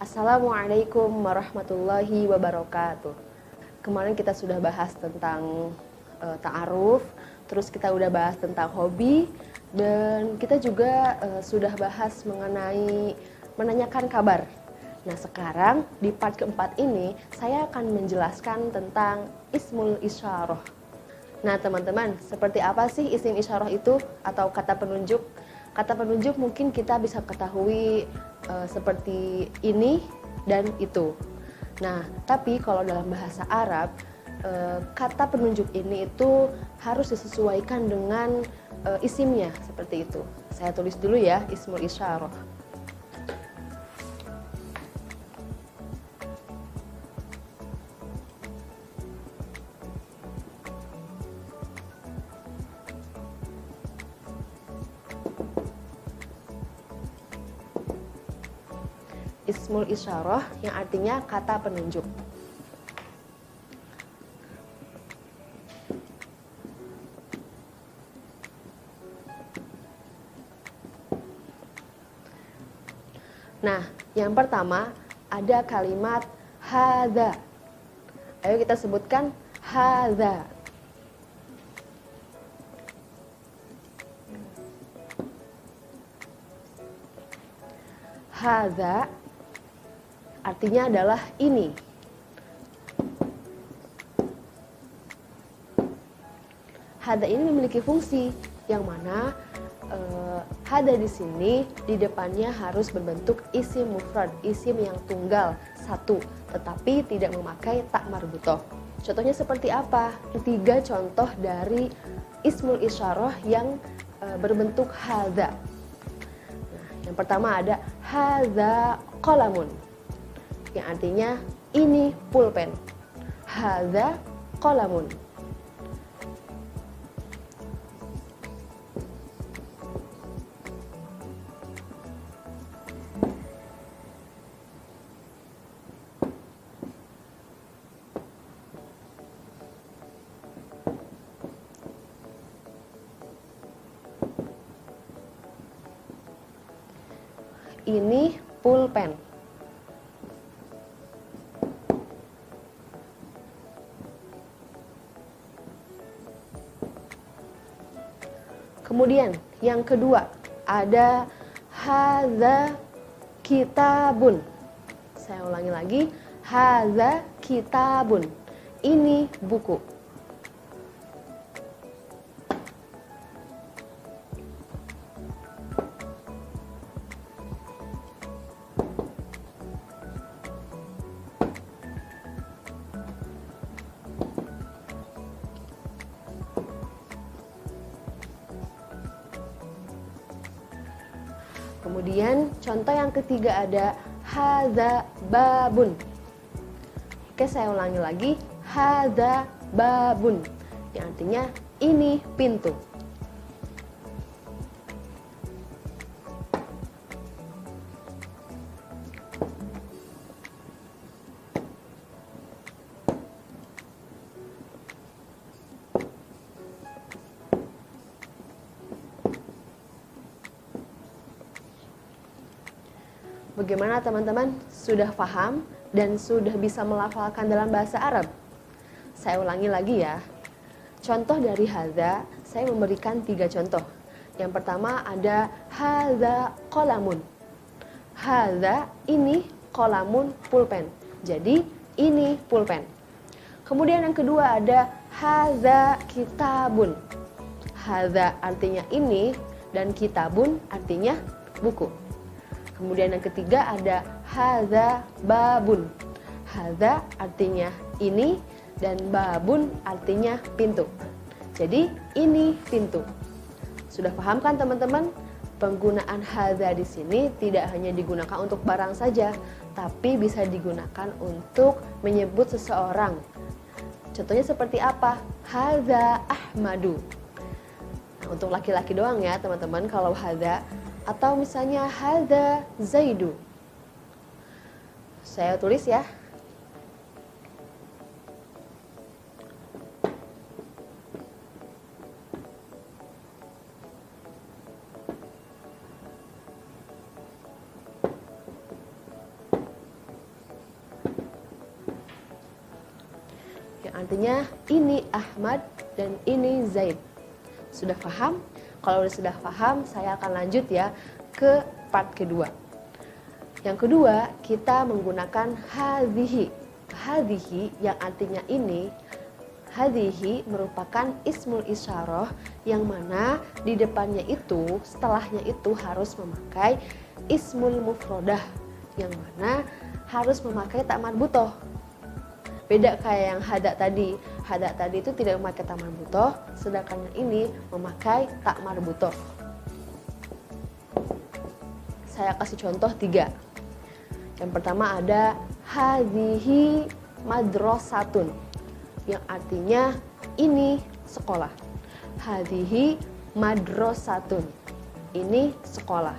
Assalamualaikum warahmatullahi wabarakatuh. Kemarin kita sudah bahas tentang ta'aruf, terus kita udah bahas tentang hobi, dan kita juga sudah bahas mengenai menanyakan kabar. Nah, sekarang di part keempat ini saya akan menjelaskan tentang ismul isyarah. Nah, teman-teman, seperti apa sih isim isyarah itu atau kata penunjuk? Kata penunjuk mungkin kita bisa ketahui seperti ini dan itu. Nah, tapi kalau dalam bahasa Arab, kata penunjuk ini itu harus disesuaikan dengan isimnya, seperti itu. Saya tulis dulu ya, ismul isyarah. Ismul isyarah yang artinya kata penunjuk. Nah, yang pertama ada kalimat hadza. Ayo kita sebutkan hadza. Hadza artinya adalah ini. Hadza ini memiliki fungsi yang mana hadza di sini di depannya harus berbentuk isim mufrad, isim yang tunggal satu, tetapi tidak memakai ta marbutoh. Contohnya seperti apa? Tiga contoh dari ismul isyarah yang berbentuk hadza. Nah, yang pertama ada hadza qalamun, yang artinya ini pulpen. Hadza qalamun. Ini pulpen. Kemudian yang kedua ada hadza kitabun. Saya ulangi lagi, hadza kitabun. Ini buku. Kemudian contoh yang ketiga ada hadza babun. Oke, saya ulangi lagi, hadza babun, yang artinya ini pintu. Bagaimana teman-teman? Sudah paham dan sudah bisa melafalkan dalam bahasa Arab? Saya ulangi lagi ya. Contoh dari hadza, saya memberikan 3 contoh. Yang pertama ada hadza qalamun. Hadza ini qalamun pulpen. Jadi ini pulpen. Kemudian yang kedua ada hadza kitabun. Hadza artinya ini dan kitabun artinya buku. Kemudian yang ketiga ada hadza babun. Hadza artinya ini dan babun artinya pintu. Jadi ini pintu. Sudah paham kan teman-teman? Penggunaan hadza di sini tidak hanya digunakan untuk barang saja, tapi bisa digunakan untuk menyebut seseorang. Contohnya seperti apa? Hadza Ahmadu. Nah, untuk laki-laki doang ya teman-teman kalau hadza. Atau misalnya hadza Zaidu. Saya tulis ya. yang artinya ini Ahmad dan ini Zaid. Sudah paham? Kalau sudah paham, saya akan lanjut ya ke part kedua. Yang kedua, kita menggunakan hadhihi. Hadhihi yang artinya ini, hadhihi merupakan ismul isyarah yang mana di depannya itu, setelahnya itu harus memakai ismul mufrodah yang mana harus memakai tak marbutoh. Beda kayak yang hadak tadi. Hadak tadi itu tidak memakai tak marbutoh, sedangkan yang ini memakai tak marbutoh. Saya kasih contoh 3. Yang pertama ada hadhihi madrasatun yang artinya ini sekolah. Hadhihi madrasatun, ini sekolah.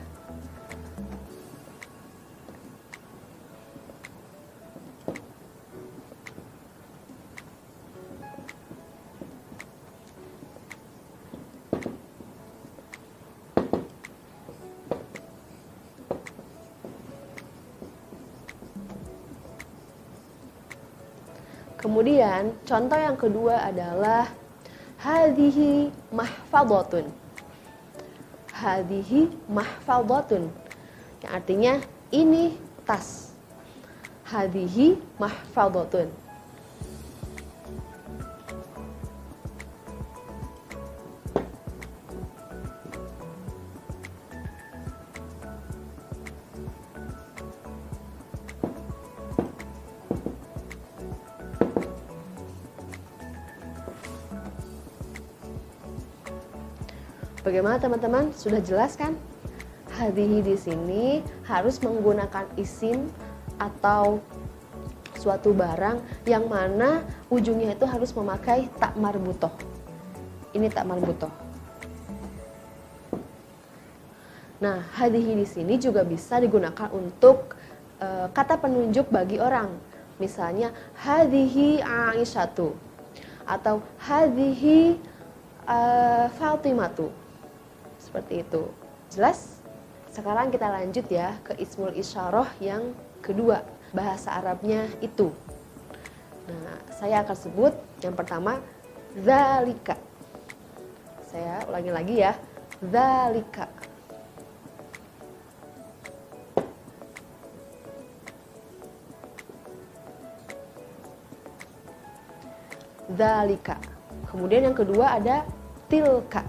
Kemudian contoh yang kedua adalah hadhihi mahfadhatun. Hadhihi mahfadhatun yang artinya ini tas. Hadhihi mahfadhatun. Bagaimana teman-teman? Sudah jelas kan? Hadhihi di sini harus menggunakan isim atau suatu barang yang mana ujungnya itu harus memakai tak marbutoh. Ini tak marbutoh. Nah, hadhihi di sini juga bisa digunakan untuk kata penunjuk bagi orang. Misalnya hadhihi Aisyatu atau hadhihi Fatimatu. Seperti itu. Jelas? Sekarang kita lanjut ya ke ismul isyarah yang kedua. Bahasa Arabnya itu. Nah, saya akan sebut yang pertama zalika. Saya ulangi lagi ya. Zalika. Zalika. Kemudian yang kedua ada tilka.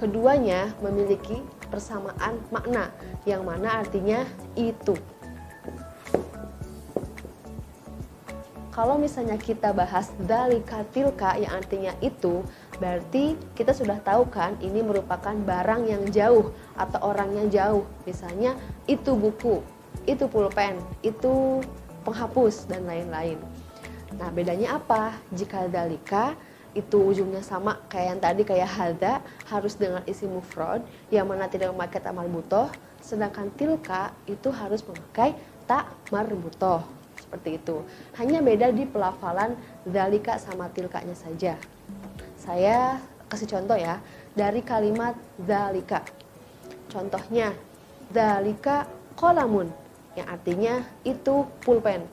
Keduanya memiliki persamaan makna yang mana artinya itu. Kalau misalnya kita bahas dzalika tilka yang artinya itu, berarti kita sudah tahu kan ini merupakan barang yang jauh atau orang yang jauh. Misalnya itu buku, itu pulpen, itu penghapus dan lain-lain. Nah, bedanya apa? Jika dzalika itu ujungnya sama kayak yang tadi, kayak hadza, harus dengan isim mufrad yang mana tidak memakai tak marbutoh, sedangkan tilka itu harus memakai tak marbutoh. Seperti itu. Hanya beda di pelafalan dzalika sama tilkanya saja. Saya kasih contoh ya dari kalimat dzalika. Contohnya dzalika qalamun yang artinya itu pulpen.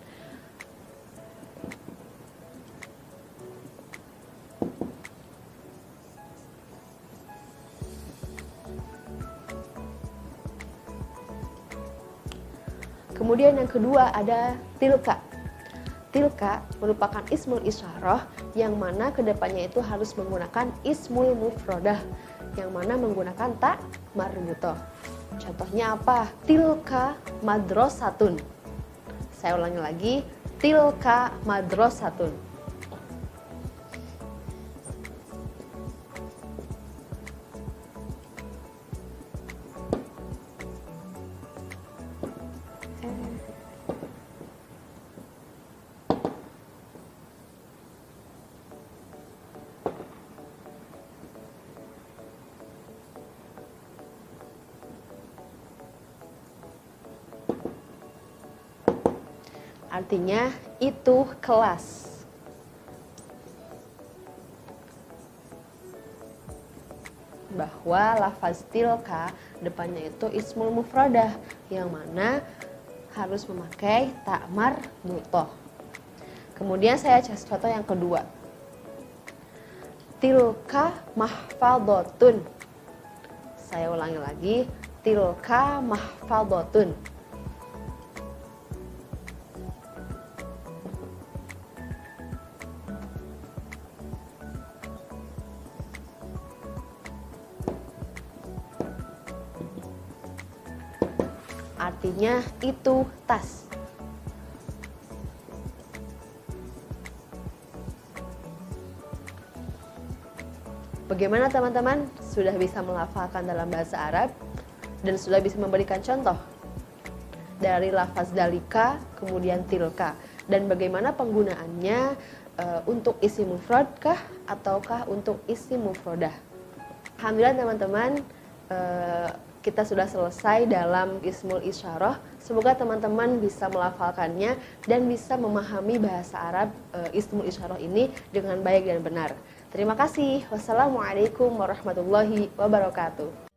Kemudian yang kedua ada tilka. Tilka merupakan ismul isyarah yang mana kedepannya itu harus menggunakan ismul mufrodah yang mana menggunakan tak marbutoh. Contohnya apa? Tilka madrasatun. Saya ulangi lagi, tilka madrasatun. Artinya itu kelas. bahwa lafaz tilka depannya itu ismul mufradah yang mana harus memakai ta marbutoh. Kemudian saya kasih contoh yang kedua. Tilka mahfadotun. Saya ulangi lagi, tilka mahfadotun. Artinya itu tas. Bagaimana teman-teman? Sudah bisa melafalkan dalam bahasa Arab dan sudah bisa memberikan contoh dari lafaz dalika kemudian tilka, dan bagaimana penggunaannya untuk isim mufrad kah ataukah untuk isim mufrodah. Alhamdulillah teman-teman, kita sudah selesai dalam ismul isyarah. Semoga teman-teman bisa melafalkannya dan bisa memahami bahasa Arab ismul isyarah ini dengan baik dan benar. Terima kasih. Wassalamualaikum warahmatullahi wabarakatuh.